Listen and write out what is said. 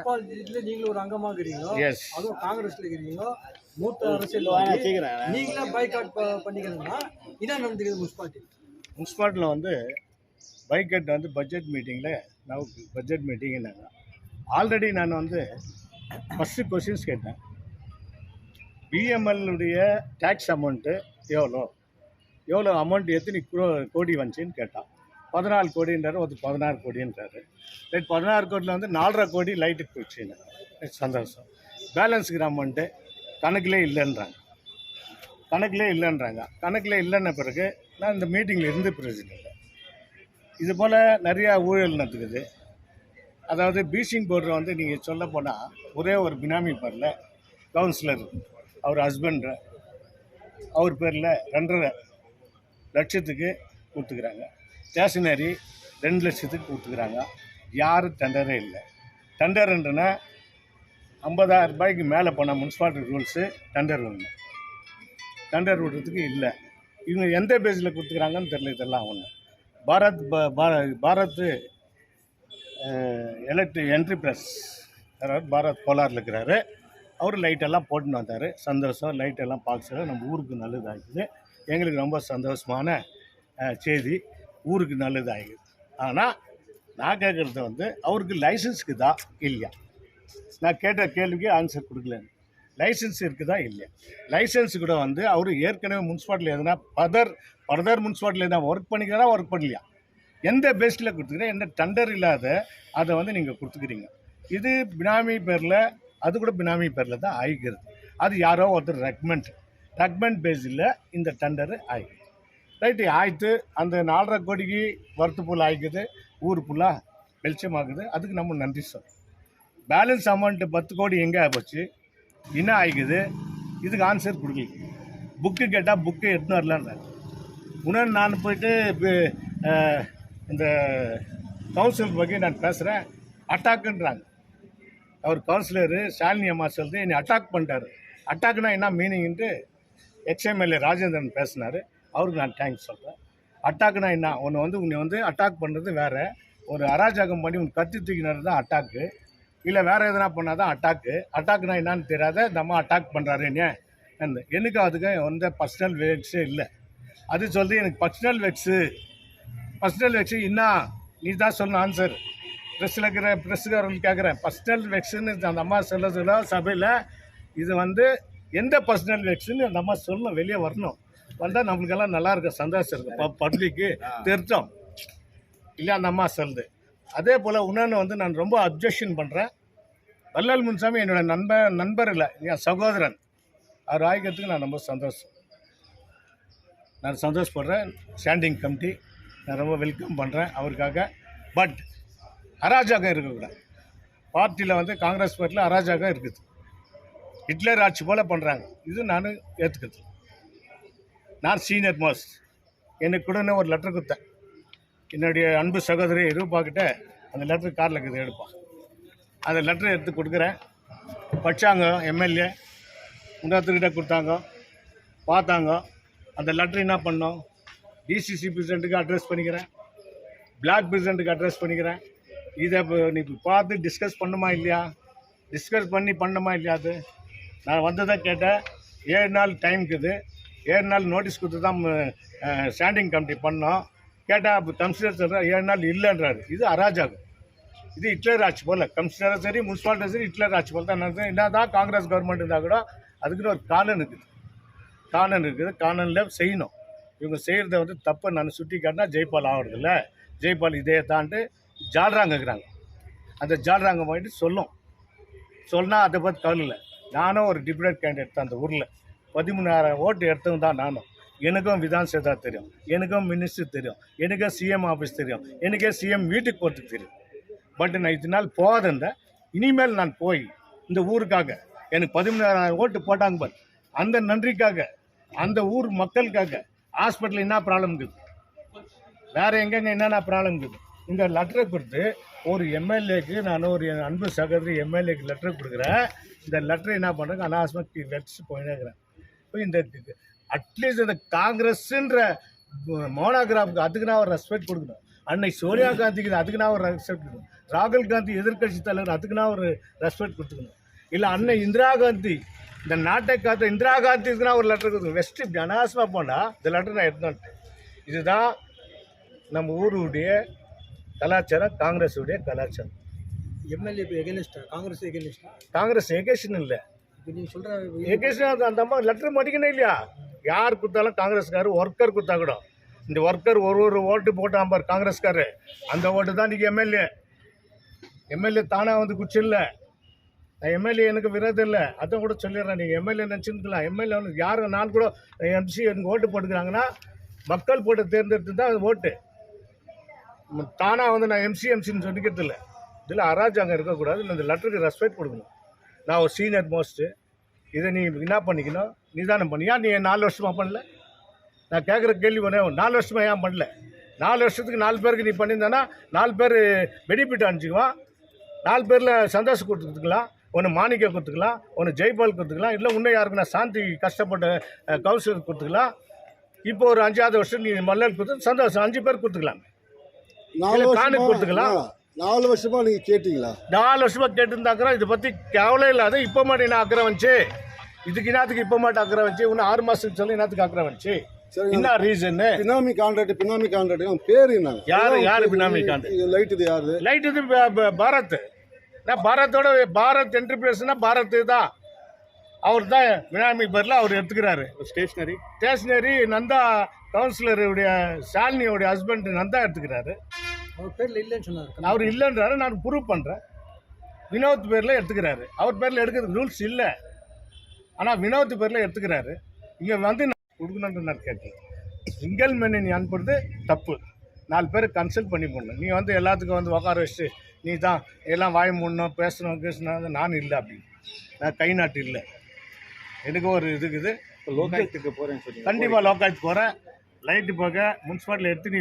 முனிசிபாலிட்டியில நீங்களும் ஒரு அங்கமாக இருக்கிறீங்க. எஸ். அதுவும் காங்கிரஸ்ல இருக்கிறீங்க. மூத்த அரசியல் நீங்களே பைக்காட் பண்ணிக்கிறீங்கன்னா இதான் நடந்துக்குது முனிசிபாலிட்டியில் வந்து பைக்கட் வந்து பட்ஜெட் மீட்டிங்கில் பட்ஜெட் மீட்டிங்னாங்க. ஆல்ரெடி நான் வந்து ஃபஸ்ட்டு கொஸ்டின்ஸ் கேட்டேன். பிஎம்எல்லுடைய டேக்ஸ் அமௌண்ட்டு எவ்வளோ அமௌண்ட் எத்தனை கோடி வந்துச்சின்னு கேட்டான். 14 கோடின்றார், ஒரு 16 கோடின்றாரு. ரைட், 16 கோடியில் வந்து 4.5 கோடி லைட்டுக்கு போச்சுன்னு சந்தோஷம். பேலன்ஸுக்கிற அமௌண்ட்டு கணக்கிலே இல்லைன்றாங்க. கணக்கில் இல்லைன்ன பிறகு நான் இந்த மீட்டிங்கில் இருந்து பிரயோஜனம் இல்லை. இது போல் நிறையா ஊழல் நடக்குது. அதாவது பீச்சிங் பவுடர் வந்து நீங்கள் சொல்ல போனால் ஒரே ஒரு பினாமி பேரில் கவுன்சிலர் அவர் ஹஸ்பண்ட் அவர் பேரில் 2.5 லட்சத்துக்கு கொடுத்துக்கிறாங்க. ஸ்டேஷனரி 2 லட்சத்துக்கு கொடுத்துக்கிறாங்க. யாரும் டெண்டரே இல்லை. டெண்டர்ன்றனா 50,000 ரூபாய்க்கு மேலே போனால் முனிசிபாலிட்டி ரூல்ஸு டெண்டர் விடணும். டெண்டர் விடுறதுக்கு இல்லை. இவங்க எந்த பேஸில் கொடுத்துக்கிறாங்கன்னு தெரியல. இதெல்லாம் ஒன்று பாரத் என்ட்ரிபிரஸ் அதாவது பாரத் கோலாரில் இருக்கிறாரு. அவர் லைட்டெல்லாம் போட்டுன்னு வந்தார். சந்தோஷம். லைட்டெல்லாம் பார்க்க நம்ம ஊருக்கு நல்லதாகிடுது. எங்களுக்கு ரொம்ப சந்தோஷமான செய்தி. ஊருக்கு நல்லதாகிடுது. ஆனால் நான் கேட்குறது வந்து அவருக்கு லைசன்ஸுக்கு தான் இல்லையா. நான் கேட்ட கேள்விக்கு ஆன்சர் கொடுக்கலன்னு. லைசன்ஸ் இருக்குதா இல்லையா. லைசன்ஸ் கூட வந்து அவர் ஏற்கனவே முனிசிபாலிட்டியில் எதுனா ஃபர்தர் முனிசிபாலிட்டியில் எதுனா ஒர்க் பண்ணலையா. எந்த பேஸில் கொடுத்துக்கிறேன், எந்த டெண்டர் இல்லாத அதை வந்து நீங்கள் கொடுத்துக்கிறீங்க. இது பினாமி பேரில், அது கூட பினாமி பேரில் தான் ஆகிக்கிறது. அது யாரோ ஒருத்தர் ரெக்கமெண்ட் பேஸில் இந்த டெண்டரு ஆகிக்குது. ரைட்டு ஆயிடுத்து. அந்த 4.5 கோடிக்கு வரத்து புல் ஆகிக்குது. ஊர் ஃபுல்லாக வெளிச்சமாகுது. அதுக்கு நம்ம நன்றி சொல்கிறோம். பேலன்ஸ் அமௌண்ட்டு 10 கோடி எங்கே போச்சு, என்ன ஆகிக்குது, இதுக்கு ஆன்சர் கொடுக்கல. புக்கு கேட்டால் புக்கு எடுத்துன்னு வரலான்றாங்க. இன்னொன்று நான் போயிட்டு இந்த கவுன்சிலர் பற்றி நான் பேசுகிறேன். அட்டாக்குன்றாங்க. அவர் கவுன்சிலரு ஷாலினி அம்மா சொல்லிட்டு என்னை அட்டாக் பண்ணிட்டார். அட்டாக்னா என்ன மீனிங்ன்ட்டு எக்ஸ்எம்எல்ஏ ராஜேந்திரன் பேசினார். அவருக்கு நான் தேங்க்ஸ் சொல்கிறேன். அட்டாக்குனா என்ன, உன்னை வந்து அட்டாக் பண்ணுறது வேறு. ஒரு அராஜகம் பண்ணி உன் கத்தி தூக்கினது தான் அட்டாக்கு. இல்லை வேறு எதனா பண்ணால் தான் அட்டாக்குனா என்னான்னு தெரியாத இந்த அம்மா அட்டாக் பண்ணுறாருன்னு எனக்கு அதுக்கு வந்து பர்சனல் வெக்ஸே இல்லை. அது சொல்லி எனக்கு பர்சனல் வெக்ஸு என்ன நீ தான் சொல்லணும் ஆன்சர். ப்ரெஸ்ஸுக்காரர்கள் கேட்குறேன். பர்சனல் வெக்ஸுன்னு அந்த அம்மா சொல்ல சபையில் இது வந்து எந்த பர்சனல் வெக்ஸுன்னு அந்த அம்மா சொல்லணும், வெளியே வரணும். வந்தால் நம்மளுக்கெல்லாம் நல்லா இருக்கும், சந்தோஷம் இருக்கும், பப்ளிக்கு தெரிஞ்சோம் இல்லையா அந்த அம்மா சொல்லுது. அதே போல் இன்னொன்று வந்து நான் ரொம்ப அப்ஜெக்ஷன் பண்ணுறேன். வள்ளல் முன்சாமி என்னோடய நண்பர் இல்லை, என் சகோதரன். அவர் ஆகிக்கிறதுக்கு நான் ரொம்ப சந்தோஷப்படுறேன். ஸ்டாண்டிங் கமிட்டி நான் ரொம்ப வெல்கம் பண்ணுறேன் அவருக்காக. பட் அராஜகம் இருக்கக்கூடாது. பார்ட்டியில் வந்து காங்கிரஸ் பார்ட்டியில் அராஜகம் இருக்குது. ஹிட்லர் ஆட்சி போல் பண்ணுறாங்க. இது நான் ஏற்றுக்கிறது. நான் சீனியர் மோஸ்ட். எனக்கு கூட ஒரு லெட்டர் கொடுத்தேன். என்னுடைய அன்பு சகோதரி ரூபாக்கிட்ட அந்த லெட்டர் காரில் இருக்குது, எடுப்பான். அந்த லெட்டரை எடுத்து கொடுக்குறேன். படித்தாங்க. எம்எல்ஏ இன்னொருத்தர்கிட்ட கொடுத்தாங்க, பார்த்தாங்க. அந்த லெட்டர் என்ன பண்ணோம், டிசிசி பிரசிடெண்ட்டுக்கு அட்ரஸ் பண்ணிக்கிறேன், பிளாக் பிரசிடெண்ட்டுக்கு அட்ரஸ் பண்ணிக்கிறேன். இதை நீ பார்த்து டிஸ்கஸ் பண்ணுமா இல்லையா, பண்ணணுமா இல்லையா. அது நான் வந்ததை கேட்டேன். 7 நாள் டைம் இருக்குது. 7 நாள் நோட்டீஸ் கொடுத்து தான் ஸ்டாண்டிங் கமிட்டி பண்ணோம். கேட்டால் கமிஷனர் சொல்கிறார் 7 நாள் இல்லைன்றாரு. இது அராஜகம். இது ஹிட்லர் ஆட்சி போல். கமிஷனரும் சரி முனிசிபாலிட்டியும் சரி ஹிட்லர் ஆட்சி போல் தான் நடந்தது. என்ன தான் காங்கிரஸ் கவர்மெண்ட் இருந்தால் கூட அதுக்குன்னு ஒரு காலன் இருக்குது. காலனில் செய்யணும். இவங்க செய்கிறத வந்து தப்பை நான் சுட்டி காட்டினா ஜெய்பால் ஆகிறதில்ல. ஜெய்பால் இதே தான்ட்டு ஜால்ராங்கிறாங்க. அந்த ஜால்ராங்க போயிட்டு சொன்னால் அதை பற்றி கவலை இல்லை. நானும் ஒரு டிப்யூட்டி கேண்டிடேட் தான். அந்த ஊரில் 13,000 ஓட்டு எடுத்தவங்க தான் நானும். எனக்கும் விதான் சேதா தெரியும், எனக்கும் மினிஸ்டர் தெரியும், எனக்கும் சிஎம் ஆஃபீஸ் தெரியும், எனக்கே சிஎம் வீட்டுக்கு போகிறதுக்கு தெரியும். பட் நான் இது நாள் போகாதிருந்தேன். இனிமேல் நான் போய் இந்த ஊருக்காக எனக்கு 13,000 ஓட்டு போட்டாங்க பார், அந்த நன்றிக்காக, அந்த ஊர் மக்களுக்காக ஹாஸ்பிட்டல் என்ன ப்ராப்ளம் இருக்குது, வேறு எங்கெங்கே என்னென்ன ப்ராப்ளம் இருக்குது, இந்த லெட்டரை கொடுத்து ஒரு எம்எல்ஏக்கு நான் ஒரு அன்பு சகோதரி எம்எல்ஏக்கு லெட்டர் கொடுக்குறேன். இந்த லெட்டரை என்ன பண்ணுறேங்க அனாவசியமாக வச்சு போயினேங்கிறேன். இப்போ இந்த அட்லீஸ்ட் இந்த காங்கிரஸ்ன்ற மோனோகிராஃபுக்கு அதுக்கு நான் ஒரு ரெஸ்பெக்ட் கொடுக்கணும். அன்னைக்கு சோனியா காந்திக்கு அதுக்கு நான் ஒரு ரெஸ்பெக்ட் கொடுக்கணும். ராகுல் காந்தி எதிர்க்கட்சி தலைவர், அதுக்கு நான் ஒரு ரெஸ்பெக்ட் கொடுத்துக்கணும். இல்லை அண்ணன் இந்திரா காந்தி, இந்த நாட்டை காத்த இந்திரா காந்திக்கு நான் ஒரு லெட்டர் கொடுக்கணும். வெஸ்ட் இப்படி அனாவசியமாக போனால் இந்த லெட்டர் நான் எடுத்துட்டேன். இதுதான் நம்ம ஊருடைய கலாச்சாரம், காங்கிரஸுடைய கலாச்சாரம். எம்எல்ஏ இப்போ எகெனிஸ்டா, காங்கிரஸ் எகெனிஸ்டா? காங்கிரஸ் எகேஷன் இல்லை, இப்போ நீங்கள் சொல்கிற எகேஷன் அந்த அம்மா லெட்டர் மடிக்கணும் இல்லையா? யார் கொடுத்தாலும் காங்கிரஸ்கார், ஒர்க்கர் கொடுத்தா கூட இந்த ஒர்க்கர் ஒரு ஓட்டு போட்டான் பார் காங்கிரஸ்காரு, அந்த ஓட்டு தான் இன்றைக்கி எம்எல்ஏ தானாக வந்து குச்சி இல்லை. நான் எம்எல்ஏ எனக்கு விரோதம் இல்லை, அதான் கூட சொல்லிடுறேன். நீங்கள் எம்எல்ஏ நினச்சிருக்கலாம். எம்எல்ஏ வந்து யார், நான் கூட எம்சி எனக்கு ஓட்டு போட்டுக்கிறாங்கன்னா மக்கள் போட்டு தேர்ந்தெடுத்து தான் ஓட்டு. தானாக வந்து நான் எம்சின்னு சொல்லிக்கிறது இல்லை. இதில் அராஜகம் இருக்கக்கூடாது. இந்த லெட்டருக்கு ரெஸ்பெக்ட் கொடுக்கணும். நான் ஒரு சீனியர் மோஸ்ட்டு, இதை நீ என்ன பண்ணிக்கணும், நிதானம் பண்ணி. ஏன் நீ 4 வருஷமாக பண்ணல? நான் கேட்குற கேள்வி ஒன்றே, 4 வருஷமாக ஏன் பண்ணல? 4 வருஷத்துக்கு 4 பேருக்கு நீ பண்ணியிருந்தானா 4 பேர் பெனிஃபிட் அனுப்பிச்சிக்குவான். 4 பேரில் சந்தோஷம் கொடுத்துக்கலாம். ஒன்று மாணிக்க கொடுத்துக்கலாம், ஒன்று ஜெய்பால் கொடுத்துக்கலாம், இல்லை இன்னும் யாருக்குன்னா சாந்தி கஷ்டப்பட்ட கவுன்சிலர் கொடுத்துக்கலாம். இப்போ ஒரு 5வது வருஷம் நீ மல்லல் கொடுத்து சந்தோஷம் 5 பேர் கொடுத்துக்கலாம். 4 காணுக்கு கொடுத்துக்கலாம். 4 வருஷமா நீங்க கேட்டீங்களா? 4 வருஷமா கேட்டுருந்தாக்கிறோம். இதை பற்றி கவலை இல்லாத இப்போ மாட்டேன் நான் அக்கறை வந்துச்சு. இதுக்கு என்னத்துக்கு இப்போ மாட்டேன் அக்கறை வந்துச்சு? இன்னும் 6 மாதத்துக்கு சொல்லி என்னத்துக்கு அக்கறை வந்துச்சு? என்ன ரீசன்னு? பினாமி கான்ட்ராக்ட் பேர் என்ன? யாரு பினாமி கான்ட்ராக்ட்? லைட் இது யாரு? லைட் இது பாரத். நான் பாரத்தோட பாரத் என்டர்பிரைஸ்னா பாரத் தான். அவர் தான் பினாமி பேரில் அவர் எடுத்துக்கிறாரு. ஸ்டேஷனரி நந்தா கவுன்சிலருடைய ஷாலினியோடைய ஹஸ்பண்ட் நந்தா எடுத்துக்கிறாரு. அவர் பேரில் இல்லைன்னு சொன்னார். அவர் இல்லைன்றாரு, நான் ப்ரூவ் பண்ணுறேன். வினோத் பேரில் எடுத்துக்கிறாரு. அவர் பேரில் எடுக்கிறதுக்கு ரூல்ஸ் இல்லை, ஆனால் வினோத் பேரில் எடுத்துக்கிறாரு. இங்கே வந்து கொடுக்கணுன்ட்டு நான் கேட்குறேன். சிங்கிள் மேனு நீ அனுப்புறது தப்பு. 4 பேர் கன்சல்ட் பண்ணி போடணும். நீ வந்து எல்லாத்துக்கும் வந்து உட்கார வச்சுட்டு நீ தான் எல்லாம் வாய் மூடணும், பேசணும். நான் இல்லை, அப்படி நான் கை நாட்டு இல்லை. எனக்கு ஒரு இதுக்குது. லோகாயத்துக்கு போகிறேன்னு சொல்லி கண்டிப்பாக லோக்காயத்துக்கு போகிறேன். லைட்டு போக முனிசிபாலிட்டியில் எடுத்து நீ